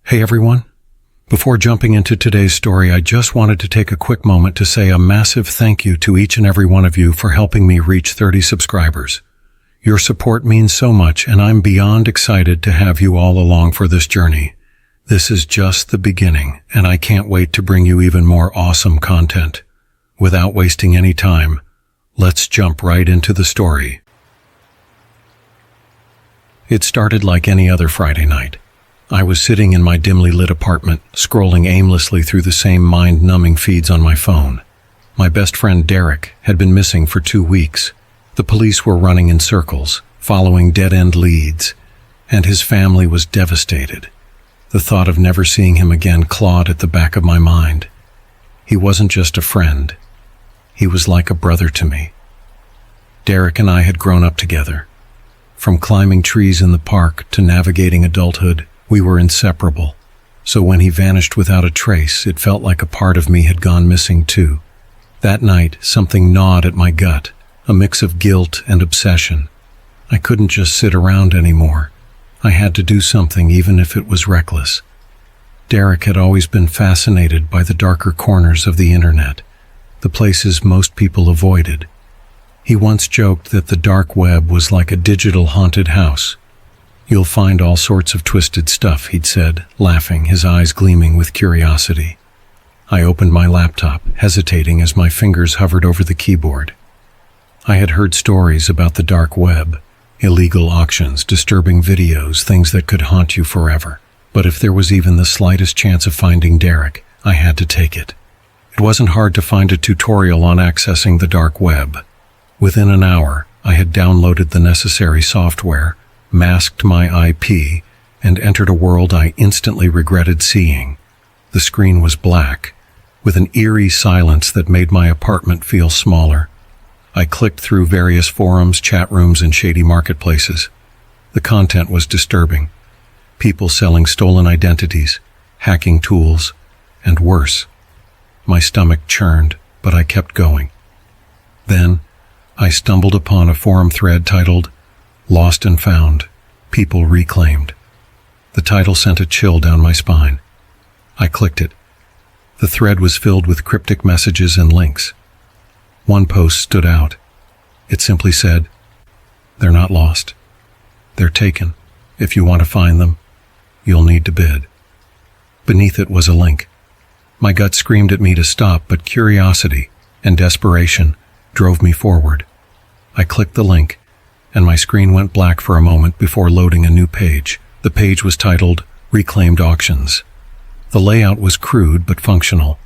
Hey everyone. Before jumping into today's story, I just wanted to take a quick moment to say a massive thank you to each and every one of you for helping me reach 30 subscribers. Your support means so much, and I'm beyond excited to have you all along for this journey. This is just the beginning, and I can't wait to bring you even more awesome content. Without wasting any time, let's jump right into the story. It started like any other Friday night. I was sitting in my dimly lit apartment, scrolling aimlessly through the same mind-numbing feeds on my phone. My best friend Derek had been missing for 2 weeks. The police were running in circles, following dead-end leads, and his family was devastated. The thought of never seeing him again clawed at the back of my mind. He wasn't just a friend. He was like a brother to me. Derek and I had grown up together. From climbing trees in the park to navigating adulthood, we were inseparable. So when he vanished without a trace, it felt like a part of me had gone missing too. That night, something gnawed at my gut, a mix of guilt and obsession. I couldn't just sit around anymore. I had to do something, even if it was reckless. Derek had always been fascinated by the darker corners of the internet, the places most people avoided. He once joked that the dark web was like a digital haunted house. "You'll find all sorts of twisted stuff," he'd said, laughing, his eyes gleaming with curiosity. I opened my laptop, hesitating as my fingers hovered over the keyboard. I had heard stories about the dark web, illegal auctions, disturbing videos, things that could haunt you forever. But if there was even the slightest chance of finding Derek, I had to take it. It wasn't hard to find a tutorial on accessing the dark web. Within an hour, I had downloaded the necessary software, masked my IP, and entered a world I instantly regretted seeing. The screen was black, with an eerie silence that made my apartment feel smaller. I clicked through various forums, chat rooms, and shady marketplaces. The content was disturbing. People selling stolen identities, hacking tools, and worse. My stomach churned, but I kept going. Then, I stumbled upon a forum thread titled, "Lost and Found, People Reclaimed." The title sent a chill down my spine. I clicked it. The thread was filled with cryptic messages and links. One post stood out. It simply said, "They're not lost. They're taken. If you want to find them, you'll need to bid." Beneath it was a link. My gut screamed at me to stop, but curiosity and desperation drove me forward. I clicked the link, and my screen went black for a moment before loading a new page. The page was titled, "Reclaimed Auctions." The layout was crude but functional.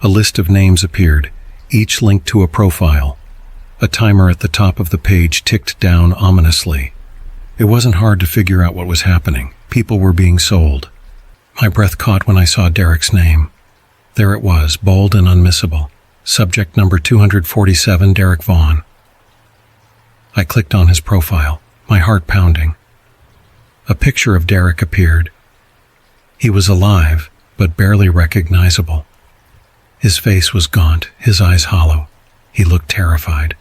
A list of names appeared, each linked to a profile. A timer at the top of the page ticked down ominously. It wasn't hard to figure out what was happening. People were being sold. My breath caught when I saw Derek's name. There it was, bold and unmissable. Subject number 247, Derek Vaughn. I clicked on his profile, my heart pounding. A picture of Derek appeared. He was alive, but barely recognizable. His face was gaunt, his eyes hollow. He looked terrified.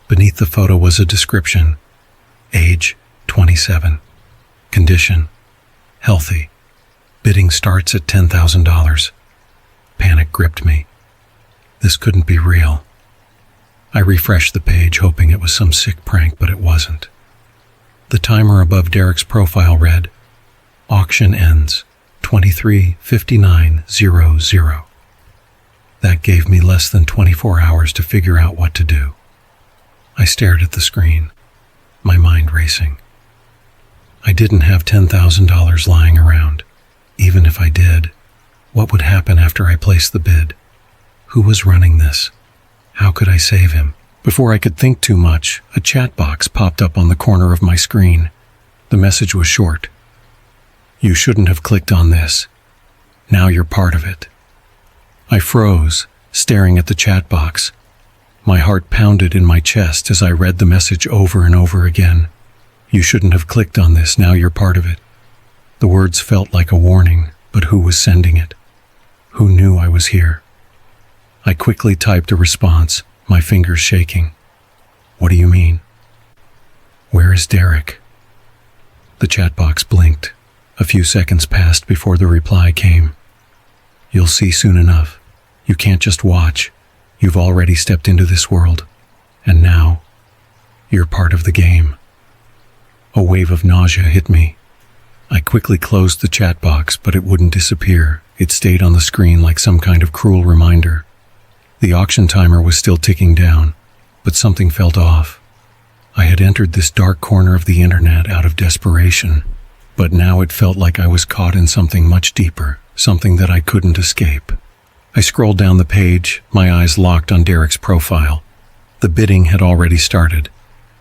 Beneath the photo was a description. Age, 27. Condition, healthy. Bidding starts at $10,000. Panic gripped me. This couldn't be real. I refreshed the page, hoping it was some sick prank, but it wasn't. The timer above Derek's profile read, "Auction ends, 23:59:00. That gave me less than 24 hours to figure out what to do. I stared at the screen, my mind racing. I didn't have $10,000 lying around. Even if I did, what would happen after I placed the bid? Who was running this? How could I save him? Before I could think too much, a chat box popped up on the corner of my screen. The message was short. "You shouldn't have clicked on this. Now you're part of it." I froze, staring at the chat box. My heart pounded in my chest as I read the message over and over again. "You shouldn't have clicked on this. Now you're part of it." The words felt like a warning, but who was sending it? Who knew I was here? I quickly typed a response, my fingers shaking. "What do you mean? Where is Derek?" The chat box blinked. A few seconds passed before the reply came. "You'll see soon enough. You can't just watch. You've already stepped into this world. And now, you're part of the game." A wave of nausea hit me. I quickly closed the chat box, but it wouldn't disappear. It stayed on the screen like some kind of cruel reminder. The auction timer was still ticking down, but something felt off. I had entered this dark corner of the internet out of desperation, but now it felt like I was caught in something much deeper, something that I couldn't escape. I scrolled down the page, my eyes locked on Derek's profile. The bidding had already started.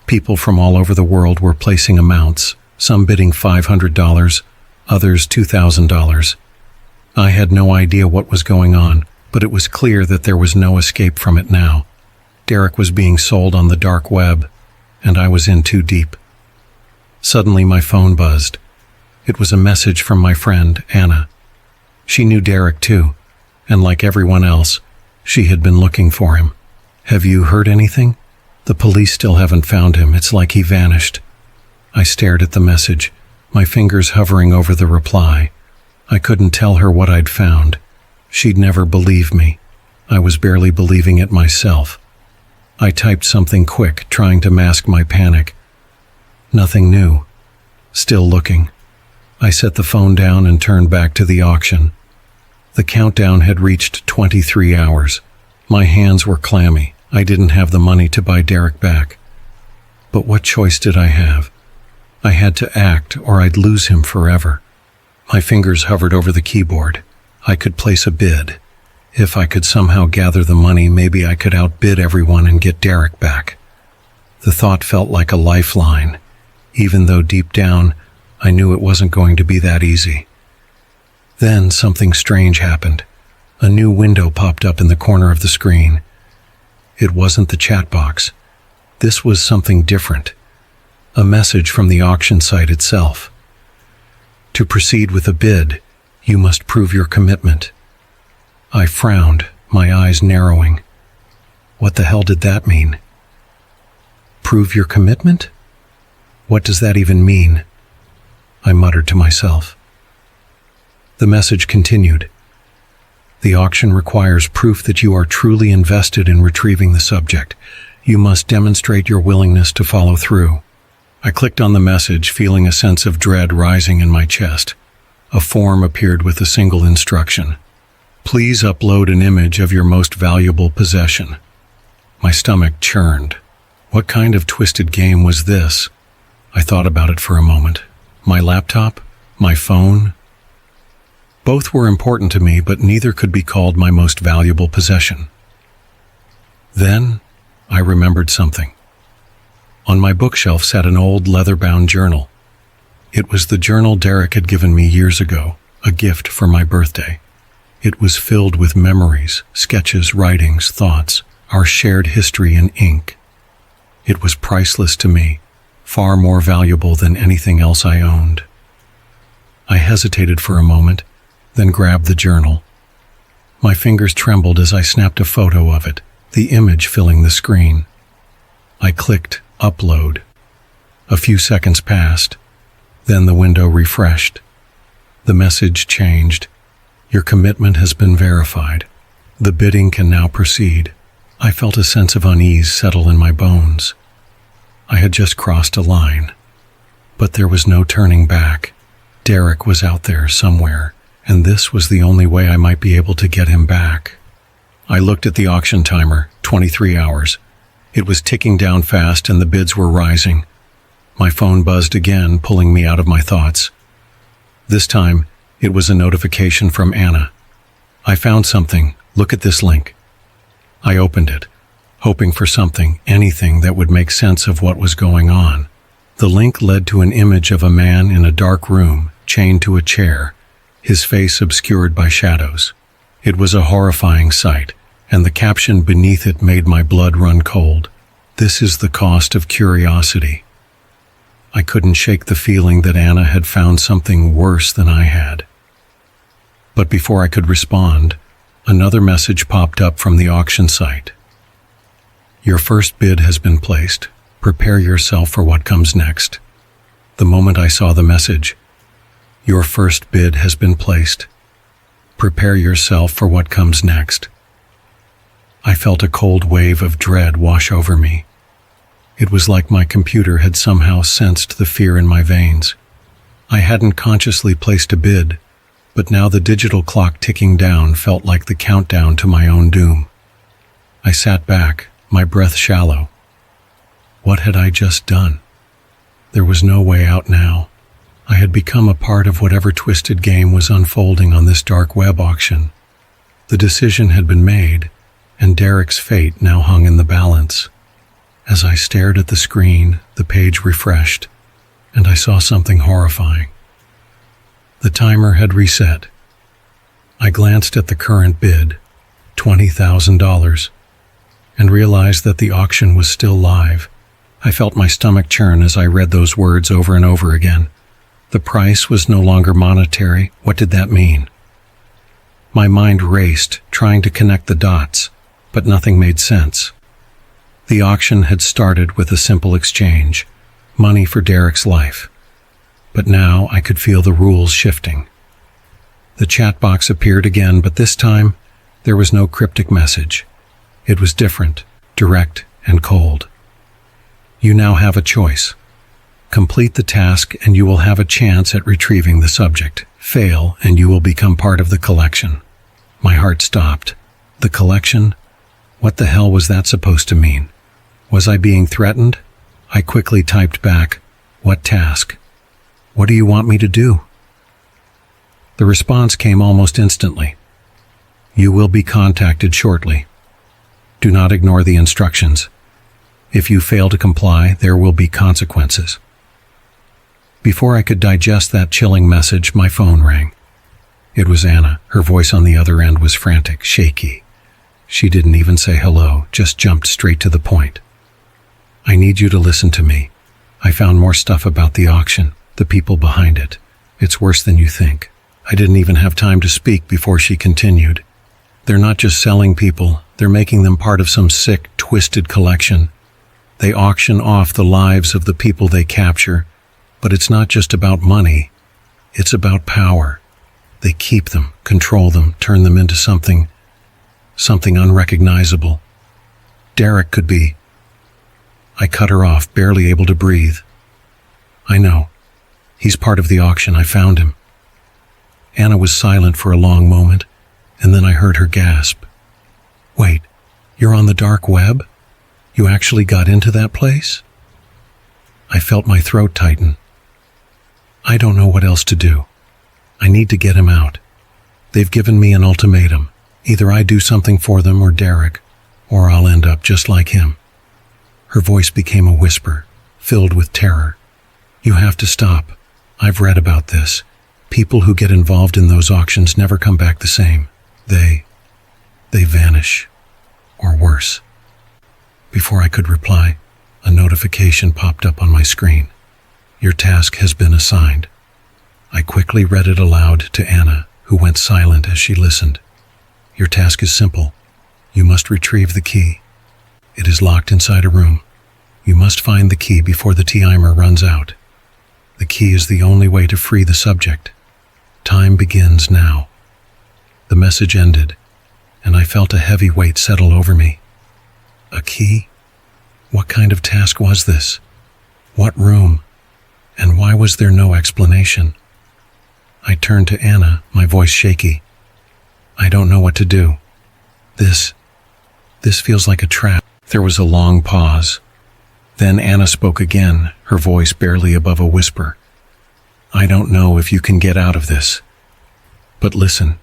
People from all over the world were placing amounts, some bidding $500, others $2,000. I had no idea what was going on, but it was clear that there was no escape from it now. Derek was being sold on the dark web, and I was in too deep. Suddenly my phone buzzed. It was a message from my friend, Anna. She knew Derek too, and like everyone else, she had been looking for him. "Have you heard anything? The police still haven't found him. It's like he vanished." I stared at the message, my fingers hovering over the reply. I couldn't tell her what I'd found. She'd never believe me. I was barely believing it myself. I typed something quick, trying to mask my panic. Nothing new. Still looking. I set the phone down and turned back to the auction. The countdown had reached 23 hours. My hands were clammy. I didn't have the money to buy Derek back. But what choice did I have? I had to act, or I'd lose him forever. My fingers hovered over the keyboard. I could place a bid. If I could somehow gather the money, maybe I could outbid everyone and get Derek back. The thought felt like a lifeline, even though deep down, I knew it wasn't going to be that easy. Then something strange happened. A new window popped up in the corner of the screen. It wasn't the chat box. This was something different. A message from the auction site itself. "To proceed with a bid, you must prove your commitment." I frowned, my eyes narrowing. What the hell did that mean? Prove your commitment? What does that even mean? I muttered to myself. The message continued. "The auction requires proof that you are truly invested in retrieving the subject. You must demonstrate your willingness to follow through." I clicked on the message, feeling a sense of dread rising in my chest. A form appeared with a single instruction. "Please upload an image of your most valuable possession." My stomach churned. What kind of twisted game was this? I thought about it for a moment. My laptop? My phone? Both were important to me, but neither could be called my most valuable possession. Then, I remembered something. On my bookshelf sat an old leather-bound journal. It was the journal Derek had given me years ago, a gift for my birthday. It was filled with memories, sketches, writings, thoughts, our shared history in ink. It was priceless to me, far more valuable than anything else I owned. I hesitated for a moment, then grabbed the journal. My fingers trembled as I snapped a photo of it, the image filling the screen. I clicked upload. A few seconds passed. Then the window refreshed. The message changed. "Your commitment has been verified. The bidding can now proceed." I felt a sense of unease settle in my bones. I had just crossed a line. But there was no turning back. Derek was out there somewhere, and this was the only way I might be able to get him back. I looked at the auction timer, 23 hours. It was ticking down fast and the bids were rising. My phone buzzed again, pulling me out of my thoughts. This time, it was a notification from Anna. "I found something. Look at this link." I opened it, hoping for something, anything that would make sense of what was going on. The link led to an image of a man in a dark room, chained to a chair, his face obscured by shadows. It was a horrifying sight, and the caption beneath it made my blood run cold. "This is the cost of curiosity." I couldn't shake the feeling that Anna had found something worse than I had. But before I could respond, another message popped up from the auction site. "Your first bid has been placed. Prepare yourself for what comes next." The moment I saw the message, Your first bid has been placed. Prepare yourself for what comes next. I felt a cold wave of dread wash over me. It was like my computer had somehow sensed the fear in my veins. I hadn't consciously placed a bid, but now the digital clock ticking down felt like the countdown to my own doom. I sat back, my breath shallow. What had I just done? There was no way out now. I had become a part of whatever twisted game was unfolding on this dark web auction. The decision had been made, and Derek's fate now hung in the balance. As I stared at the screen, the page refreshed, and I saw something horrifying. The timer had reset. I glanced at the current bid, $20,000, and realized that the auction was still live. I felt my stomach churn as I read those words over and over again. The price was no longer monetary. What did that mean? My mind raced, trying to connect the dots, but nothing made sense. The auction had started with a simple exchange, money for Derek's life. But now I could feel the rules shifting. The chat box appeared again, but this time there was no cryptic message. It was different, direct, and cold. You now have a choice. Complete the task and you will have a chance at retrieving the subject. Fail and you will become part of the collection. My heart stopped. The collection? What the hell was that supposed to mean? Was I being threatened? I quickly typed back, "What task? What do you want me to do?" The response came almost instantly. You will be contacted shortly. Do not ignore the instructions. If you fail to comply, there will be consequences. Before I could digest that chilling message, my phone rang. It was Anna. Her voice on the other end was frantic, shaky. She didn't even say hello, just jumped straight to the point. I need you to listen to me. I found more stuff about the auction, the people behind it. It's worse than you think. I didn't even have time to speak before she continued. They're not just selling people, they're making them part of some sick, twisted collection. They auction off the lives of the people they capture, but it's not just about money, it's about power. They keep them, control them, turn them into something unrecognizable. Derek could be. I cut her off, barely able to breathe. I know. He's part of the auction. I found him. Anna was silent for a long moment, and then I heard her gasp. Wait, you're on the dark web? You actually got into that place? I felt my throat tighten. I don't know what else to do. I need to get him out. They've given me an ultimatum. Either I do something for them or Derek, or I'll end up just like him. Her voice became a whisper, filled with terror. You have to stop. I've read about this. People who get involved in those auctions never come back the same. They vanish. Or worse. Before I could reply, a notification popped up on my screen. Your task has been assigned. I quickly read it aloud to Anna, who went silent as she listened. Your task is simple. You must retrieve the key. It is locked inside a room. You must find the key before the timer runs out. The key is the only way to free the subject. Time begins now. The message ended, and I felt a heavy weight settle over me. A key? What kind of task was this? What room? And why was there no explanation? I turned to Anna, my voice shaky. I don't know what to do. This feels like a trap. There was a long pause. Then Anna spoke again, her voice barely above a whisper. I don't know if you can get out of this. But listen,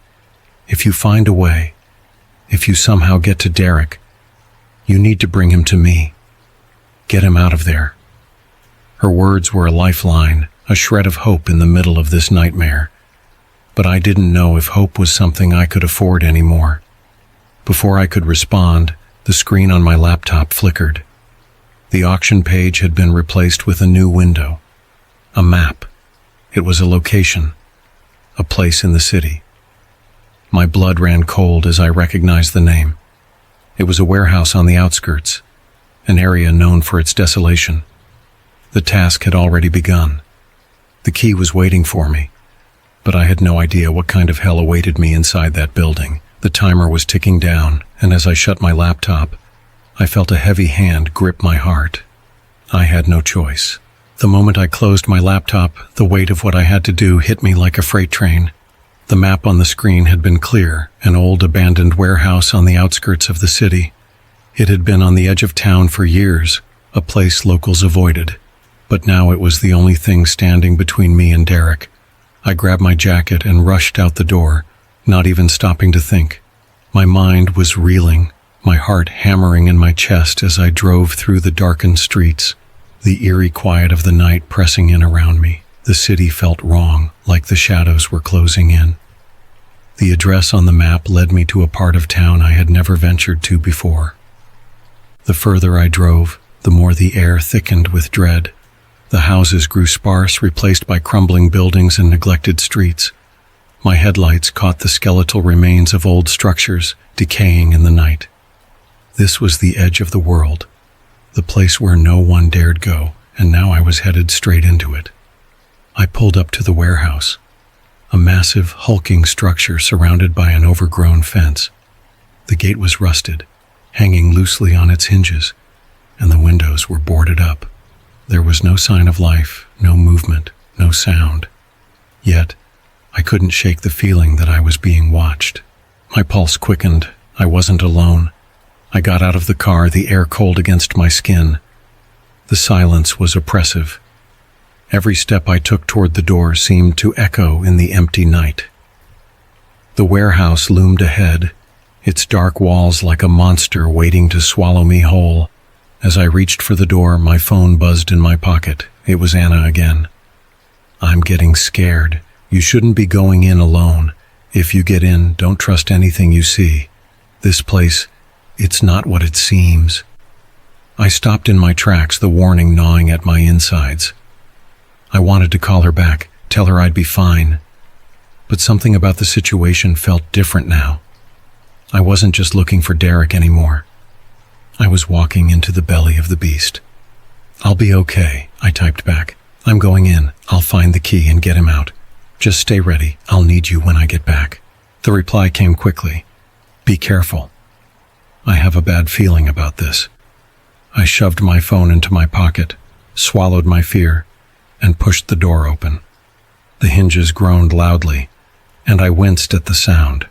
if you find a way, if you somehow get to Derek, you need to bring him to me. Get him out of there. Her words were a lifeline, a shred of hope in the middle of this nightmare. But I didn't know if hope was something I could afford anymore. Before I could respond, the screen on my laptop flickered. The auction page had been replaced with a new window. A map. It was a location. A place in the city. My blood ran cold as I recognized the name. It was a warehouse on the outskirts, an area known for its desolation. The task had already begun. The key was waiting for me. but I had no idea what kind of hell awaited me inside that building. The timer was ticking down, and as I shut my laptop, I felt a heavy hand grip my heart. I had no choice. The moment I closed my laptop, the weight of what I had to do hit me like a freight train. The map on the screen had been clear, an old abandoned warehouse on the outskirts of the city. It had been on the edge of town for years, a place locals avoided. But now it was the only thing standing between me and Derek. I grabbed my jacket and rushed out the door, not even stopping to think. My mind was reeling, my heart hammering in my chest as I drove through the darkened streets, the eerie quiet of the night pressing in around me. The city felt wrong, like the shadows were closing in. The address on the map led me to a part of town I had never ventured to before. The further I drove, the more the air thickened with dread. The houses grew sparse, replaced by crumbling buildings and neglected streets. My headlights caught the skeletal remains of old structures, decaying in the night. This was the edge of the world, the place where no one dared go, and now I was headed straight into it. I pulled up to the warehouse, a massive, hulking structure surrounded by an overgrown fence. The gate was rusted, hanging loosely on its hinges, and the windows were boarded up. There was no sign of life, no movement, no sound. Yet, I couldn't shake the feeling that I was being watched. My pulse quickened. I wasn't alone. I got out of the car, the air cold against my skin. The silence was oppressive. Every step I took toward the door seemed to echo in the empty night. The warehouse loomed ahead, its dark walls like a monster waiting to swallow me whole. As I reached for the door, my phone buzzed in my pocket. It was Anna again. "I'm getting scared. You shouldn't be going in alone. If you get in, don't trust anything you see. This place, it's not what it seems." I stopped in my tracks, the warning gnawing at my insides. I wanted to call her back, tell her I'd be fine. But something about the situation felt different now. I wasn't just looking for Derek anymore. I was walking into the belly of the beast. "I'll be okay," I typed back. "I'm going in. I'll find the key and get him out. Just stay ready. I'll need you when I get back." The reply came quickly. "Be careful. I have a bad feeling about this." I shoved my phone into my pocket, swallowed my fear, and pushed the door open. The hinges groaned loudly, and I winced at the sound.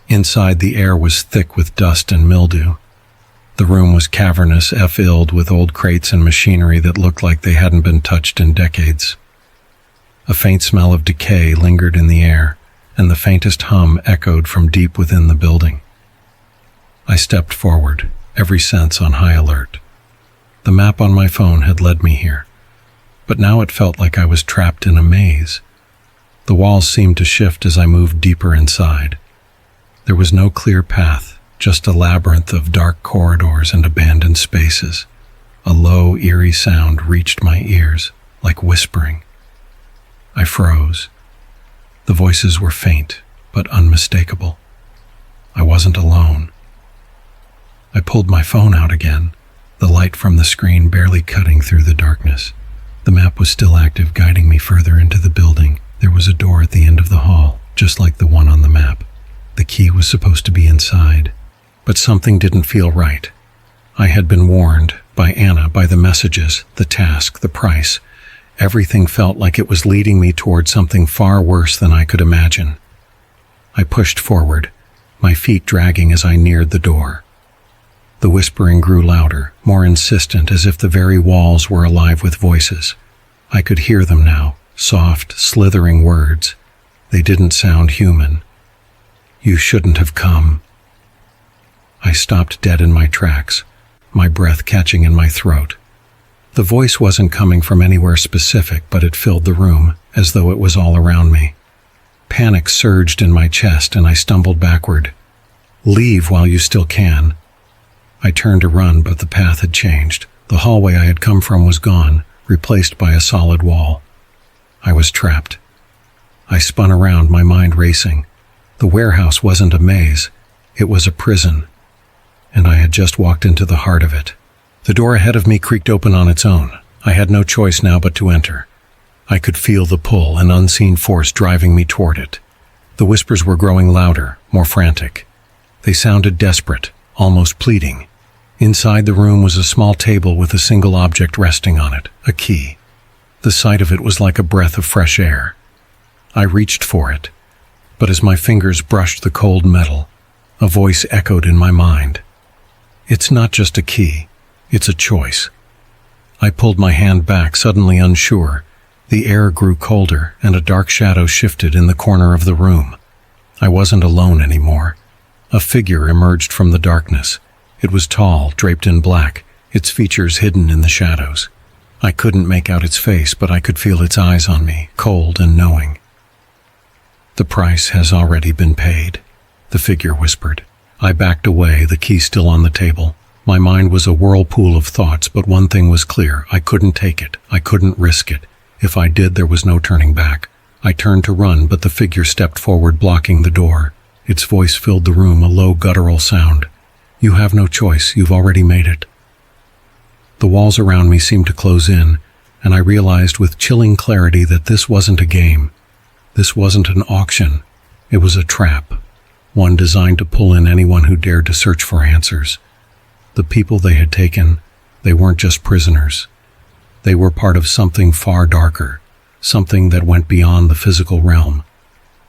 Inside, the air was thick with dust and mildew. The room was cavernous, filled with old crates and machinery that looked like they hadn't been touched in decades. A faint smell of decay lingered in the air, and the faintest hum echoed from deep within the building. I stepped forward, every sense on high alert. The map on my phone had led me here, but now it felt like I was trapped in a maze. The walls seemed to shift as I moved deeper inside. There was no clear path, just a labyrinth of dark corridors and abandoned spaces. A low, eerie sound reached my ears, like whispering. I froze. The voices were faint, but unmistakable. I wasn't alone. I pulled my phone out again, the light from the screen barely cutting through the darkness. The map was still active, guiding me further into the building. There was a door at the end of the hall, just like the one on the map. The key was supposed to be inside. But something didn't feel right. I had been warned by Anna, by the messages, the task, the price. Everything felt like it was leading me toward something far worse than I could imagine. I pushed forward, my feet dragging as I neared the door. The whispering grew louder, more insistent, as if the very walls were alive with voices. I could hear them now, soft, slithering words. They didn't sound human. "You shouldn't have come." I stopped dead in my tracks, my breath catching in my throat. The voice wasn't coming from anywhere specific, but it filled the room, as though it was all around me. Panic surged in my chest, and I stumbled backward. "Leave while you still can." I turned to run, but the path had changed. The hallway I had come from was gone, replaced by a solid wall. I was trapped. I spun around, my mind racing. The warehouse wasn't a maze. It was a prison, and I had just walked into the heart of it. The door ahead of me creaked open on its own. I had no choice now but to enter. I could feel the pull, an unseen force driving me toward it. The whispers were growing louder, more frantic. They sounded desperate, almost pleading. Inside the room was a small table with a single object resting on it, a key. The sight of it was like a breath of fresh air. I reached for it, but as my fingers brushed the cold metal, a voice echoed in my mind. It's not just a key, it's a choice. I pulled my hand back, suddenly unsure. The air grew colder, and a dark shadow shifted in the corner of the room. I wasn't alone anymore. A figure emerged from the darkness. It was tall, draped in black, its features hidden in the shadows. I couldn't make out its face, but I could feel its eyes on me, cold and knowing. "The price has already been paid," the figure whispered. I backed away, the key still on the table. My mind was a whirlpool of thoughts, but one thing was clear. I couldn't take it. I couldn't risk it. If I did, there was no turning back. I turned to run, but the figure stepped forward, blocking the door. Its voice filled the room, a low, guttural sound. "You have no choice. You've already made it." The walls around me seemed to close in, and I realized with chilling clarity that this wasn't a game. This wasn't an auction. It was a trap, one designed to pull in anyone who dared to search for answers. The people they had taken, they weren't just prisoners. They were part of something far darker, something that went beyond the physical realm.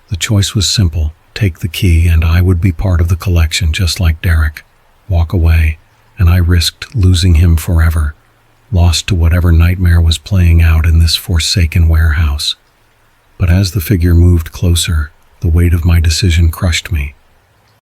The choice was simple: take the key and I would be part of the collection, just like Derek. Walk away, and I risked losing him forever, lost to whatever nightmare was playing out in this forsaken warehouse. But as the figure moved closer, the weight of my decision crushed me.